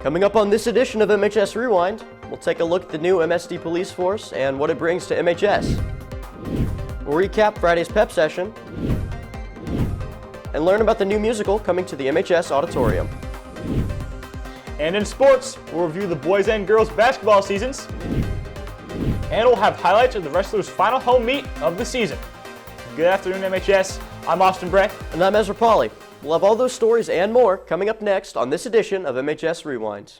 Coming up on this edition of MHS Rewind, we'll take a look at the new MSD police force and what it brings to MHS. We'll recap Friday's pep session and learn about the new musical coming to the MHS Auditorium. And in sports, we'll review the boys and girls basketball seasons, and we'll have highlights of the wrestlers' final home meet of the season. Good afternoon, MHS. I'm Austin Breck. And I'm Ezra Pauley. We'll have all those stories and more coming up next on this edition of MHS Rewind.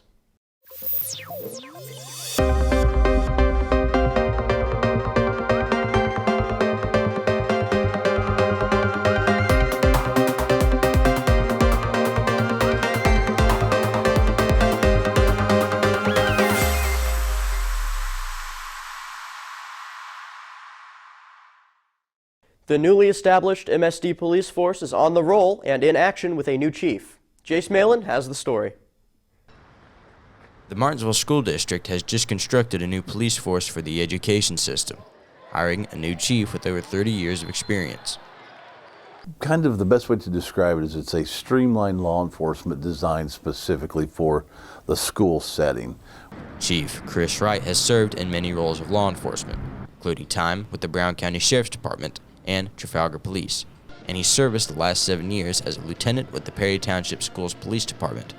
The newly established MSD police force is on the roll and in action with a new chief. Jace Malin has the story. The Martinsville School District has just constructed a new police force for the education system, hiring a new chief with over 30 years of experience. Kind of the best way to describe it is it's a streamlined law enforcement designed specifically for the school setting. Chief Chris Wright has served in many roles of law enforcement, including time with the Brown County Sheriff's Department and Trafalgar Police, and he serviced the last 7 years as a lieutenant with the Perry Township Schools Police Department.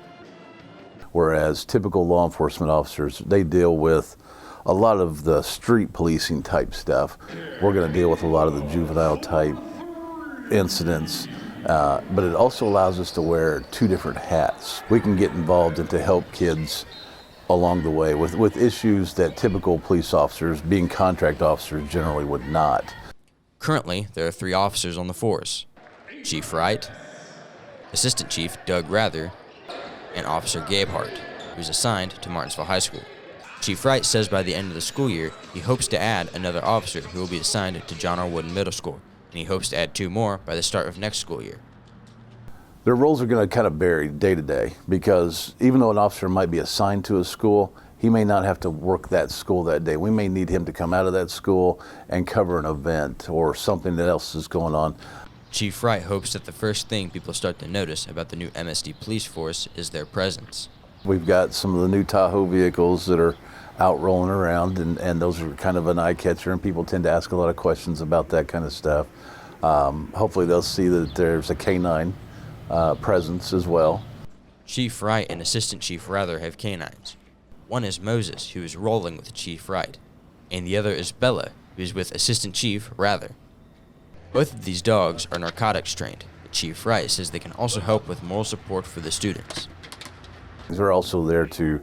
Whereas typical law enforcement officers, they deal with a lot of the street policing type stuff. We're going to deal with a lot of the juvenile type incidents, but it also allows us to wear two different hats. We can get involved and to help kids along the way with issues that typical police officers, being contract officers, generally would not. Currently, there are 3 officers on the force: Chief Wright, Assistant Chief Doug Rather, and Officer Gabe Hart, who's assigned to Martinsville High School. Chief Wright says by the end of the school year, he hopes to add another officer who will be assigned to John R. Wooden Middle School, and he hopes to add 2 more by the start of next school year. Their roles are going to kind of vary day to day because even though an officer might be assigned to a school, he may not have to work that school that day. We may need him to come out of that school and cover an event or something that else is going on. Chief Wright hopes that the first thing people start to notice about the new MSD police force is their presence. We've got some of the new Tahoe vehicles that are out rolling around, and those are kind of an eye catcher, and people tend to ask a lot of questions about that kind of stuff. Hopefully they'll see that there's a canine presence as well. Chief Wright and Assistant Chief Rather have canines. One is Moses, who is rolling with Chief Wright, and the other is Bella, who is with Assistant Chief Rather. Both of these dogs are narcotics trained, but Chief Wright says they can also help with moral support for the students. They're also there to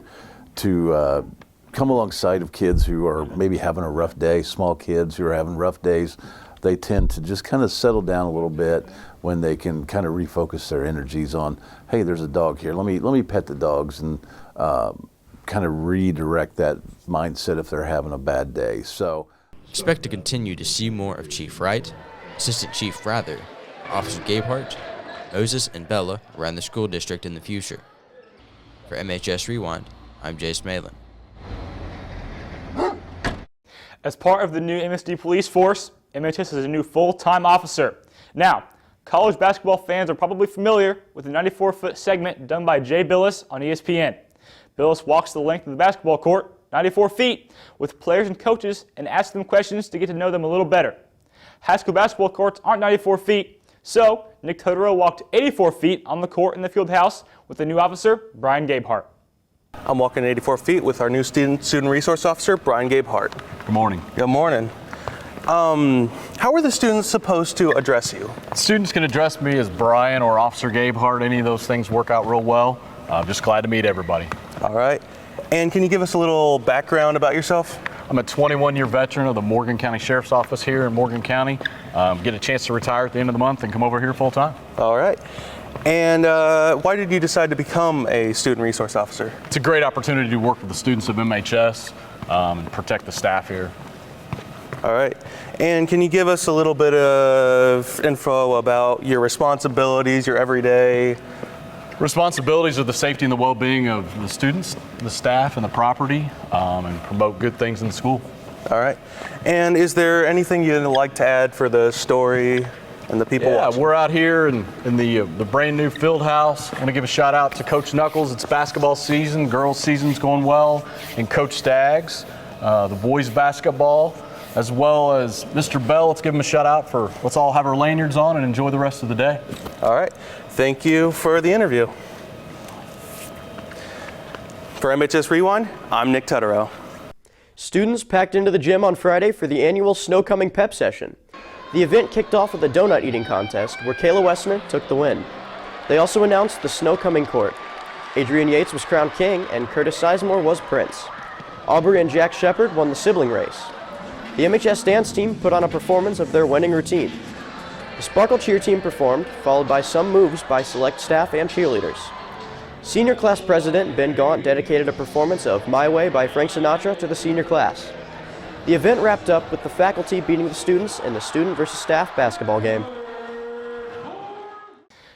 come alongside of kids who are maybe having a rough day, small kids who are having rough days. They tend to just kind of settle down a little bit when they can kind of refocus their energies on, hey, there's a dog here. Let me pet the dogs and kind of redirect that mindset if they're having a bad day. So expect to continue to see more of Chief Wright, Assistant Chief Rather, Officer Gabe Hart, Moses, and Bella around the school district in the future. For MHS Rewind, I'm Jace Malin. As part of the new MSD police force, MHS has a new full-time officer. Now, college basketball fans are probably familiar with the 94-foot segment done by Jay Billis on ESPN. Billis walks the length of the basketball court, 94 feet, with players and coaches and asks them questions to get to know them a little better. High school basketball courts aren't 94 feet, so Nick Totoro walked 84 feet on the court in the field house with the new officer, Brian Gabehart. I'm walking 84 feet with our new student resource officer, Brian Gabehart. Good morning. Good morning. How are the students supposed to address you? Students can address me as Brian or Officer Gabehart. Any of those things work out real well. Just glad to meet everybody. All right. And can you give us a little background about yourself? I'm a 21-year veteran of the Morgan County Sheriff's Office here in Morgan County. Get a chance to retire at the end of the month and come over here full time. All right. And why did you decide to become a student resource officer? It's a great opportunity to work with the students of MHS and protect the staff here. All right. And can you give us a little bit of info about your responsibilities, your everyday? Responsibilities are the safety and the well-being of the students, the staff, and the property, and promote good things in the school. All right. And is there anything you'd like to add for the story and the people Yeah, watching. we're out here in the brand new field house. I want to give a shout out to Coach Knuckles. It's basketball season, girls season's going well, and Coach Staggs, the boys basketball, as well as Mr. Bell. Let's give him a shout out for let's all have our lanyards on and enjoy the rest of the day. All right. Thank you for the interview. For MHS Rewind, I'm Nick Tutterow. Students packed into the gym on Friday for the annual Snow Coming Pep Session. The event kicked off with a donut eating contest where Kayla Wessner took the win. They also announced the Snow Coming Court. Adrian Yates was crowned king and Curtis Sizemore was prince. Aubrey and Jack Shepard won the sibling race. The MHS dance team put on a performance of their winning routine. The Sparkle Cheer team performed, followed by some moves by select staff and cheerleaders. Senior class president Ben Gaunt dedicated a performance of My Way by Frank Sinatra to the senior class. The event wrapped up with the faculty beating the students in the student versus staff basketball game.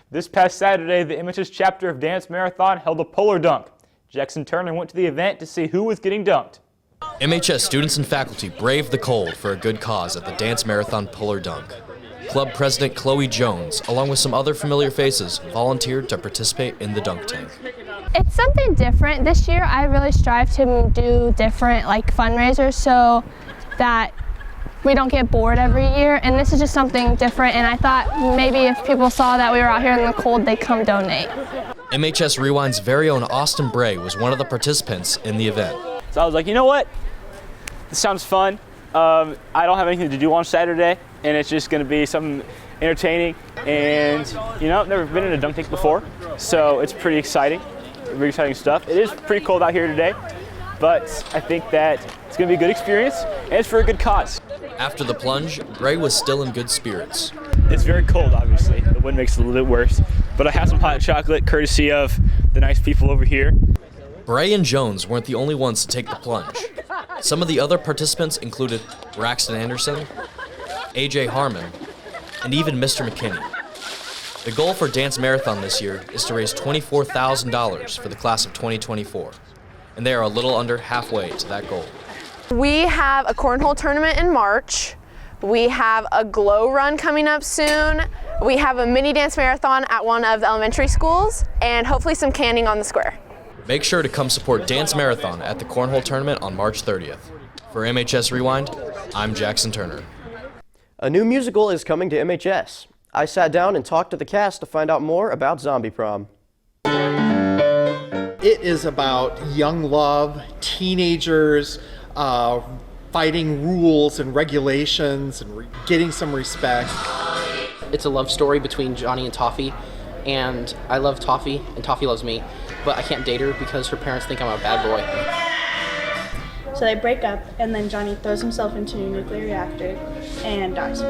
This past Saturday, the MHS chapter of Dance Marathon held a polar dunk. Jackson Turner went to the event to see who was getting dunked. MHS students and faculty braved the cold for a good cause at the Dance Marathon Polar Dunk. Club President Chloe Jones, along with some other familiar faces, volunteered to participate in the dunk tank. It's something different. This year I really strive to do different fundraisers so that we don't get bored every year, and this is just something different, and I thought maybe if people saw that we were out here in the cold, they'd come donate. MHS Rewind's very own Austin Bray was one of the participants in the event. So I was like, you know what? This sounds fun. I don't have anything to do on Saturday, and it's just going to be something entertaining. And, I've never been in a dunk tank before, so it's pretty exciting. Very exciting stuff. It is pretty cold out here today, but I think that it's going to be a good experience, and it's for a good cause. After the plunge, Bray was still in good spirits. It's very cold, obviously. The wind makes it a little bit worse, but I have some hot chocolate courtesy of the nice people over here. Bray and Jones weren't the only ones to take the plunge. Some of the other participants included Braxton Anderson, AJ Harmon, and even Mr. McKinney. The goal for Dance Marathon this year is to raise $24,000 for the class of 2024, and they are a little under halfway to that goal. We have a cornhole tournament in March. We have a glow run coming up soon. We have a mini dance marathon at one of the elementary schools, and hopefully some canning on the square. Make sure to come support Dance Marathon at the Cornhole Tournament on March 30th. For MHS Rewind, I'm Jackson Turner. A new musical is coming to MHS. I sat down and talked to the cast to find out more about Zombie Prom. It is about young love, teenagers, fighting rules and regulations and getting some respect. It's a love story between Johnny and Toffee, and I love Toffee and Toffee loves me, but I can't date her because her parents think I'm a bad boy. So they break up, and then Johnny throws himself into a nuclear reactor and dies.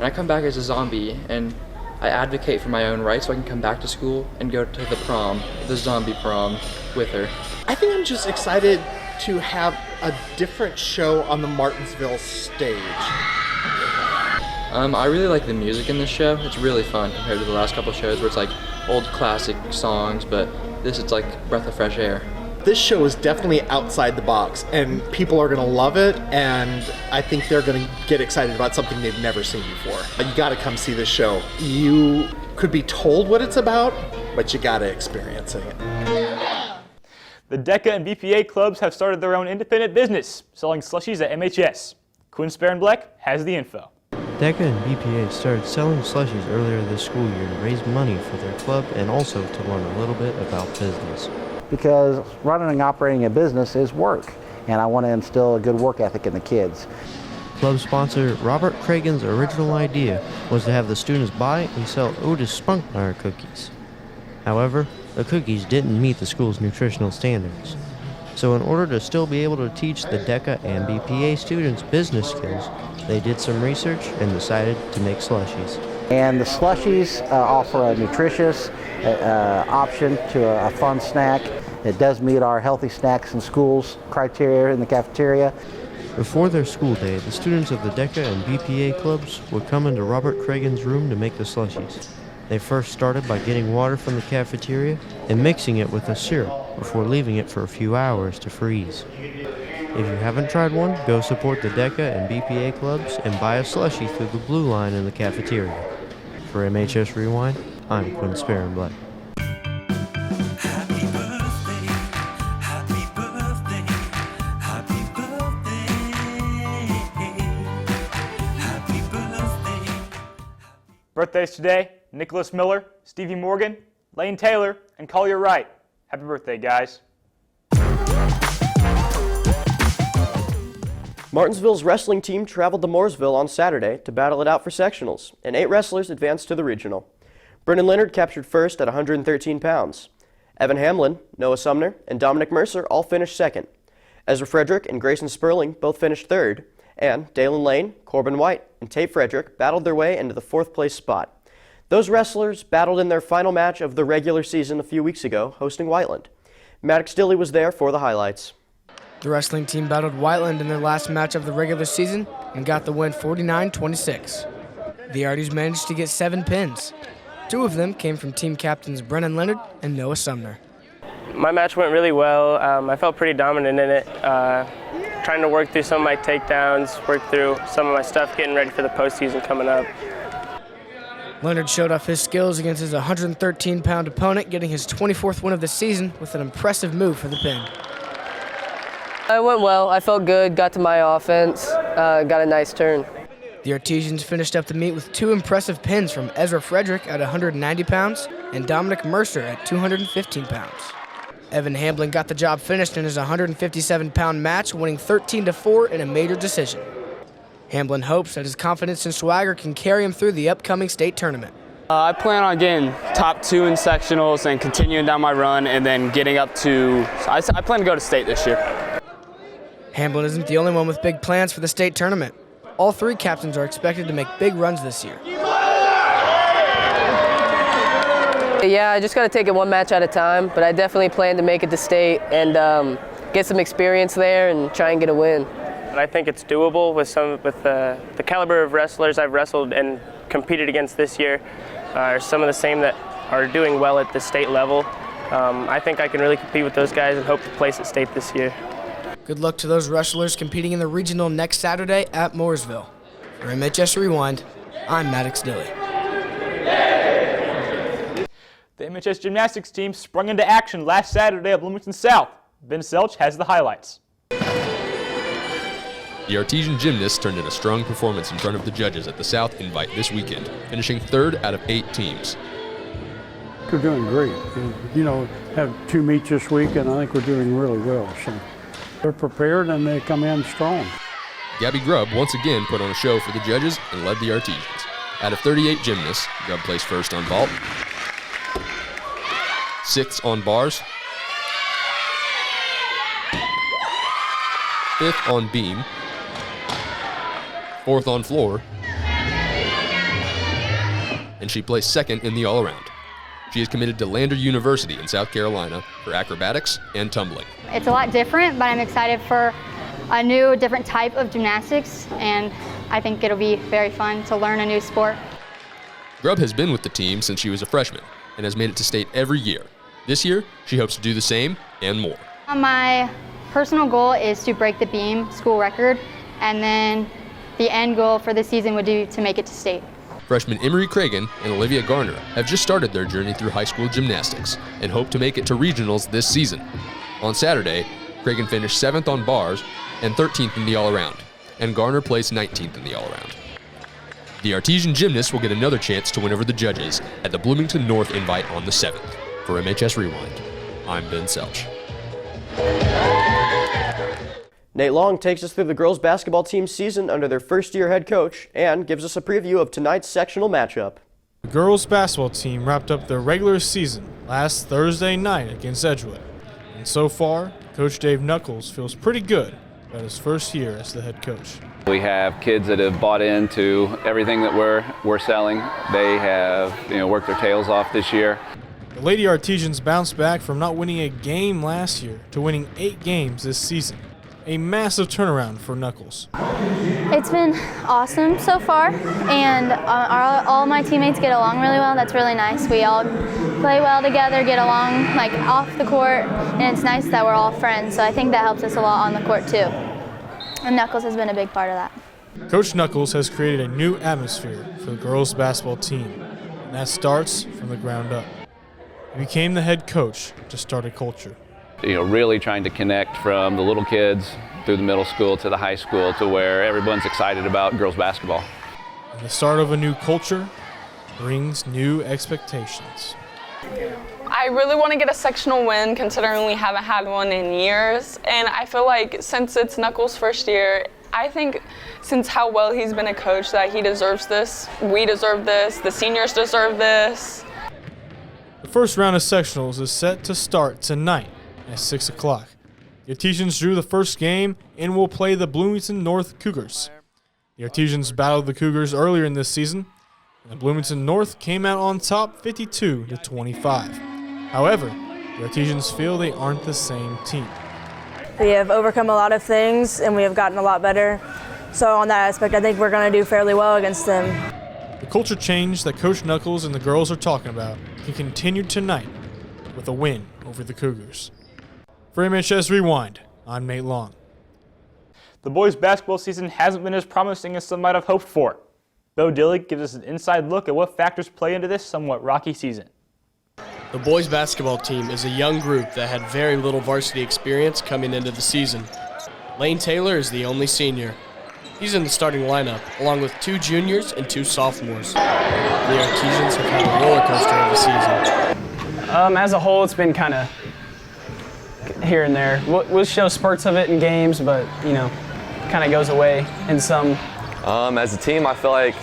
And I come back as a zombie, and I advocate for my own rights so I can come back to school and go to the prom, the zombie prom, with her. I think I'm just excited to have a different show on the Martinsville stage. I really like the music in this show. It's really fun compared to the last couple shows where it's like old classic songs, but this it's like breath of fresh air. This show is definitely outside the box, and people are going to love it, and I think they're going to get excited about something they've never seen before. You got to come see this show. You could be told what it's about, but you got to experience it. The DECA and BPA clubs have started their own independent business, selling slushies at MHS. Quinn Sparenbleck has the info. DECA and BPA started selling slushies earlier this school year to raise money for their club and also to learn a little bit about business. Because running and operating a business is work, and I want to instill a good work ethic in the kids. Club sponsor Robert Cragen's original idea was to have the students buy and sell Otis Spunkmeyer cookies. However, the cookies didn't meet the school's nutritional standards. So in order to still be able to teach the DECA and BPA students business skills, they did some research and decided to make slushies. And the slushies offer a nutritious option to a fun snack. It does meet our healthy snacks in schools criteria in the cafeteria. Before their school day, the students of the DECA and BPA clubs would come into Robert Cragen's room to make the slushies. They first started by getting water from the cafeteria and mixing it with a syrup before leaving it for a few hours to freeze. If you haven't tried one, go support the DECA and BPA clubs and buy a slushie through the blue line in the cafeteria. For MHS Rewind, I'm Quinn Sparenblatt. Birthdays today: Nicholas Miller, Stevie Morgan, Lane Taylor, and Collier Wright. Happy birthday, guys. Martinsville's wrestling team traveled to Mooresville on Saturday to battle it out for sectionals, and 8 wrestlers advanced to the regional. Brennan Leonard captured first at 113 pounds. Evan Hamlin, Noah Sumner, and Dominic Mercer all finished second. Ezra Frederick and Grayson Sperling both finished third, and Dalen Lane, Corbin White, and Tate Frederick battled their way into the 4th place spot. Those wrestlers battled in their final match of the regular season a few weeks ago, hosting Whiteland. Maddox Dilley was there for the highlights. The wrestling team battled Whiteland in their last match of the regular season and got the win 49-26. The Arties managed to get 7 pins. 2 of them came from team captains Brennan Leonard and Noah Sumner. My match went really well. I felt pretty dominant in it, trying to work through some of my takedowns, work through some of my stuff, getting ready for the postseason coming up. Leonard showed off his skills against his 113-pound opponent, getting his 24th win of the season with an impressive move for the pin. It went well. I felt good, got to my offense, got a nice turn. The Artesians finished up the meet with 2 impressive pins from Ezra Frederick at 190 pounds and Dominic Mercer at 215 pounds. Evan Hamlin got the job finished in his 157-pound match, winning 13-4 in a major decision. Hamlin hopes that his confidence and swagger can carry him through the upcoming state tournament. I plan on getting top 2 in sectionals and continuing down my run and then getting up to, I plan to go to state this year. Hamlin isn't the only one with big plans for the state tournament. All 3 captains are expected to make big runs this year. Yeah, I just got to take it one match at a time, but I definitely plan to make it to state and get some experience there and try and get a win. I think it's doable with the caliber of wrestlers I've wrestled and competed against this year are some of the same that are doing well at the state level. I think I can really compete with those guys and hope to place at state this year. Good luck to those wrestlers competing in the regional next Saturday at Mooresville. For MHS Rewind, I'm Maddox Dilley. The MHS gymnastics team sprung into action last Saturday at Bloomington South. Ben Selch has the highlights. The Artesian gymnasts turned in a strong performance in front of the judges at the South Invite this weekend, finishing 3rd out of 8 teams. We're doing great. You know, have 2 meets this week, and I think we're doing really well. So they're prepared and they come in strong. Gabby Grubb once again put on a show for the judges and led the Artesians. Out of 38 gymnasts, Grubb placed 1st on vault, 6th on bars, 5th on beam, 4th on floor, and she placed 2nd in the all-around. She is committed to Lander University in South Carolina for acrobatics and tumbling. It's a lot different, but I'm excited for a new, different type of gymnastics, and I think it'll be very fun to learn a new sport. Grubb has been with the team since she was a freshman and has made it to state every year. This year, she hopes to do the same and more. My personal goal is to break the beam school record, and then the end goal for the season would be to make it to state. Freshmen Emery Cragen and Olivia Garner have just started their journey through high school gymnastics and hope to make it to regionals this season. On Saturday, Cragen finished 7th on bars and 13th in the all-around, and Garner placed 19th in the all-around. The Artesian gymnasts will get another chance to win over the judges at the Bloomington North Invite on the 7th. For MHS Rewind, I'm Ben Selch. Nate Long takes us through the girls basketball team's season under their first-year head coach and gives us a preview of tonight's sectional matchup. The girls basketball team wrapped up their regular season last Thursday night against Edgewood. And so far, Coach Dave Knuckles feels pretty good about his first year as the head coach. We have kids that have bought into everything that we're selling. They have worked their tails off this year. The Lady Artesians bounced back from not winning a game last year to winning 8 games this season. a massive turnaround for Knuckles. It's been awesome so far, and all my teammates get along really well. That's really nice. We all play well together, get along like off the court, and it's nice that we're all friends. So I think that helps us a lot on the court too. And Knuckles has been a big part of that. Coach Knuckles has created a new atmosphere for the girls basketball team, and that starts from the ground up. He became the head coach to start a culture. Really trying to connect from the little kids through the middle school to the high school to where everyone's excited about girls basketball. And the start of a new culture brings new expectations. I really want to get a sectional win considering we haven't had one in years. And I feel like since it's Knuckles' first year, I think since how well he's been a coach that he deserves this. We deserve this. The seniors deserve this. The first round of sectionals is set to start tonight at 6 o'clock. The Artesians drew the first game and will play the Bloomington North Cougars. The Artesians battled the Cougars earlier in this season, and the Bloomington North came out on top 52-25. However, the Artesians feel they aren't the same team. We have overcome a lot of things and we have gotten a lot better. So on that aspect, I think we're going to do fairly well against them. The culture change that Coach Knuckles and the girls are talking about can continue tonight with a win over the Cougars. For MHS Rewind, I'm Nate Long. The boys' basketball season hasn't been as promising as some might have hoped for. Bo Dillig gives us an inside look at what factors play into this somewhat rocky season. The boys' basketball team is a young group that had very little varsity experience coming into the season. Lane Taylor is the only senior. He's in the starting lineup, along with 2 juniors and 2 sophomores. The Artesians have had a roller coaster of a season. As a whole, it's been kind of here and there. We'll show spurts of it in games, but, kind of goes away in some. As a team, I feel like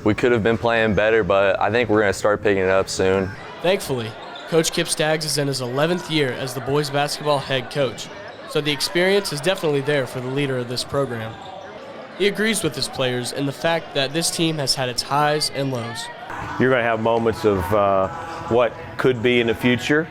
we could have been playing better, but I think we're going to start picking it up soon. Thankfully, Coach Kip Staggs is in his 11th year as the boys' basketball head coach, so the experience is definitely there for the leader of this program. He agrees with his players in the fact that this team has had its highs and lows. You're going to have moments of what could be in the future,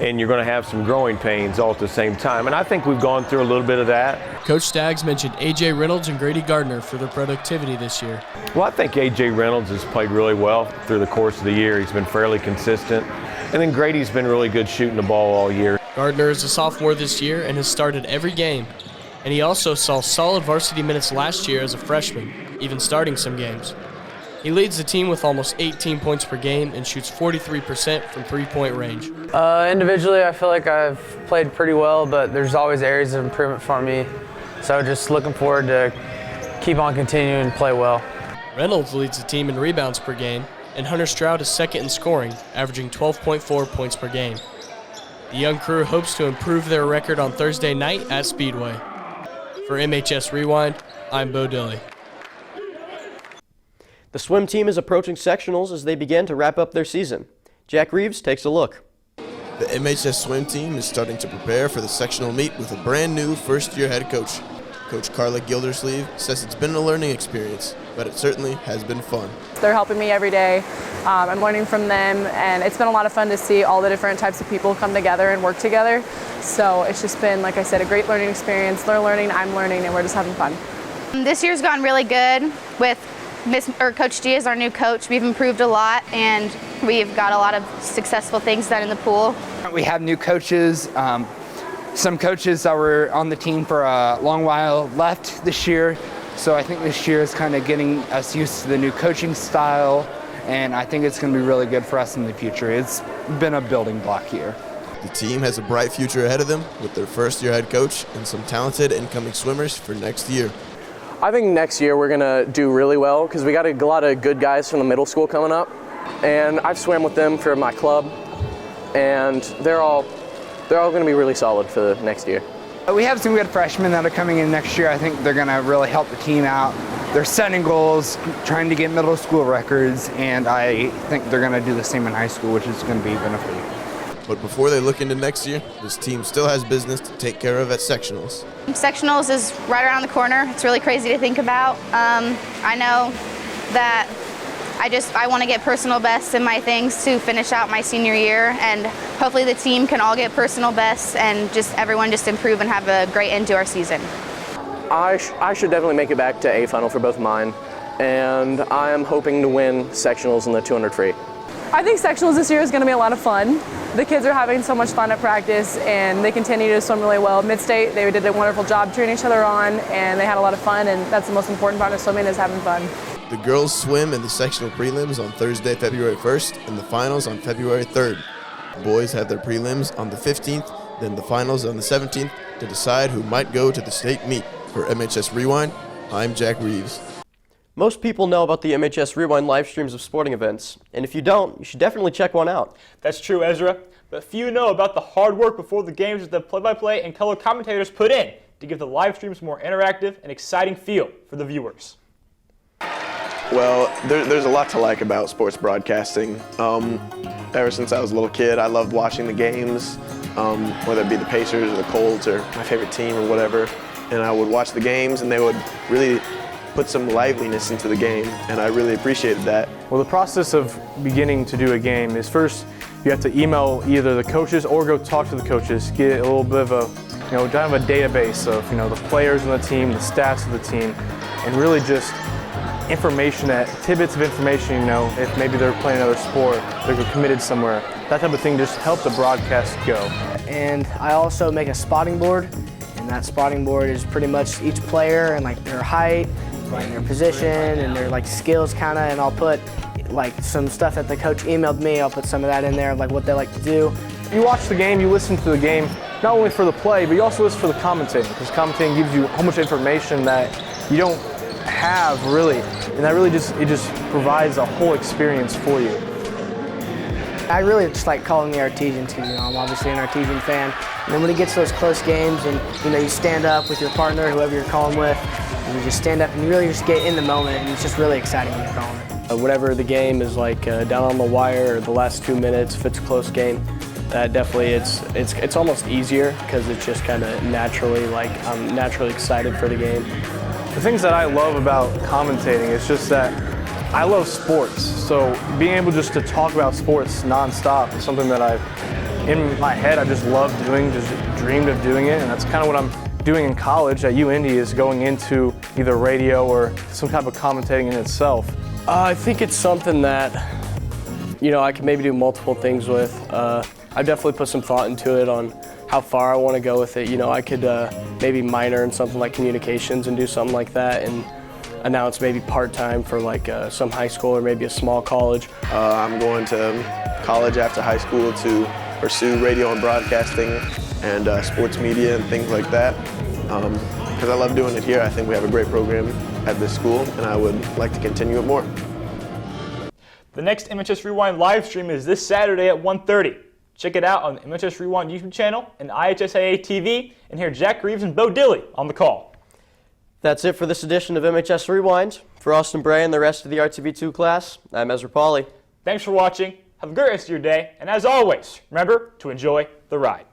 and you're going to have some growing pains all at the same time. And I think we've gone through a little bit of that. Coach Staggs mentioned A.J. Reynolds and Grady Gardner for their productivity this year. Well, I think A.J. Reynolds has played really well through the course of the year. He's been fairly consistent. And then Grady's been really good shooting the ball all year. Gardner is a sophomore this year and has started every game. And he also saw solid varsity minutes last year as a freshman, even starting some games. He leads the team with almost 18 points per game and shoots 43% from three-point range. Individually, I feel like I've played pretty well, but there's always areas of improvement for me. So just looking forward to keep on continuing to play well. Reynolds leads the team in rebounds per game, and Hunter Stroud is second in scoring, averaging 12.4 points per game. The young crew hopes to improve their record on Thursday night at Speedway. For MHS Rewind, I'm Bo Dilly. The swim team is approaching sectionals as they begin to wrap up their season. Jack Reeves takes a look. The MHS swim team is starting to prepare for the sectional meet with a brand new first-year head coach. Coach Carla Gildersleeve says it's been a learning experience, but it certainly has been fun. They're helping me every day. I'm learning from them, and it's been a lot of fun to see all the different types of people come together and work together. So it's just been, like I said, a great learning experience. They're learning, I'm learning, and we're just having fun. This year's gone really good with Coach G is our new coach. We've improved a lot, and we've got a lot of successful things done in the pool. We have new coaches. Some coaches that were on the team for a long while left this year. So I think this year is kind of getting us used to the new coaching style, and I think it's going to be really good for us in the future. It's been a building block year. The team has a bright future ahead of them with their first-year head coach and some talented incoming swimmers for next year. I think next year we're going to do really well because we got a lot of good guys from the middle school coming up, and I've swam with them for my club, and they're all going to be really solid for the next year. We have some good freshmen that are coming in next year. I think they're going to really help the team out. They're setting goals, trying to get middle school records, and I think they're going to do the same in high school, which is going to be beneficial. But before they look into next year, this team still has business to take care of at sectionals. Sectionals is right around the corner. It's really crazy to think about. I know that I want to get personal bests in my things to finish out my senior year, and hopefully the team can all get personal bests and just everyone just improve and have a great end to our season. I should definitely make it back to A final for both mine, and I am hoping to win sectionals in the 200 free. I think sectionals this year is going to be a lot of fun. The kids are having so much fun at practice, and they continue to swim really well. Mid-state, they did a wonderful job cheering each other on, and they had a lot of fun, and that's the most important part of swimming, is having fun. The girls swim in the sectional prelims on Thursday, February 1st, and the finals on February 3rd. The boys have their prelims on the 15th, then the finals on the 17th to decide who might go to the state meet. For MHS Rewind, I'm Jack Reeves. Most people know about the MHS Rewind live streams of sporting events, and if you don't, you should definitely check one out. That's true, Ezra, but few know about the hard work before the games that the play-by-play and color commentators put in to give the live streams more interactive and exciting feel for the viewers. Well, there's a lot to like about sports broadcasting. Ever since I was a little kid, I loved watching the games, whether it be the Pacers or the Colts or my favorite team or whatever. And I would watch the games, and they would really put some liveliness into the game, and I really appreciated that. Well, the process of beginning to do a game is first you have to email either the coaches or go talk to the coaches, get a little bit of a, kind of a database of, the players on the team, the stats of the team, and really just information, tidbits of information, if maybe they're playing another sport, they're committed somewhere, that type of thing, just help the broadcast go. And I also make a spotting board, and that spotting board is pretty much each player and their height, and their position, and their skills kind of, and I'll put some stuff that the coach emailed me, I'll put some of that in there, what they like to do. You watch the game, you listen to the game, not only for the play, but you also listen for the commentating, because commentating gives you a whole bunch of information that you don't have really, and that really just provides a whole experience for you. I really just like calling the Artesians because I'm obviously an Artesian fan. And then when it gets to those close games and you stand up with your partner, whoever you're calling with, and you just stand up and you really just get in the moment, and it's just really exciting when you're calling it. Whatever the game is down on the wire or the last 2 minutes, if it's a close game, that definitely it's almost easier because it's just kind of naturally I'm naturally excited for the game. The things that I love about commentating is just that I love sports, so being able just to talk about sports nonstop is something that in my head, I just love doing, just dreamed of doing it, and that's kind of what I'm doing in college at UIndy, is going into either radio or some type of commentating in itself. I think it's something that, I can maybe do multiple things with. I've definitely put some thought into it on how far I want to go with it. I could maybe minor in something like communications and do something like that, and announce maybe part-time for some high school or maybe a small college. I'm going to college after high school to pursue radio and broadcasting and sports media and things like that. Because I love doing it here. I think we have a great program at this school, and I would like to continue it more. The next MHS Rewind live stream is this Saturday at 1:30. Check it out on the MHS Rewind YouTube channel and IHSAA TV, and hear Jack Reeves and Bo Dilley on the call. That's it for this edition of MHS Rewind. For Austin Bray and the rest of the RTV2 class, I'm Ezra Pauly. Thanks for watching. Have a great rest of your day, and as always, remember to enjoy the ride.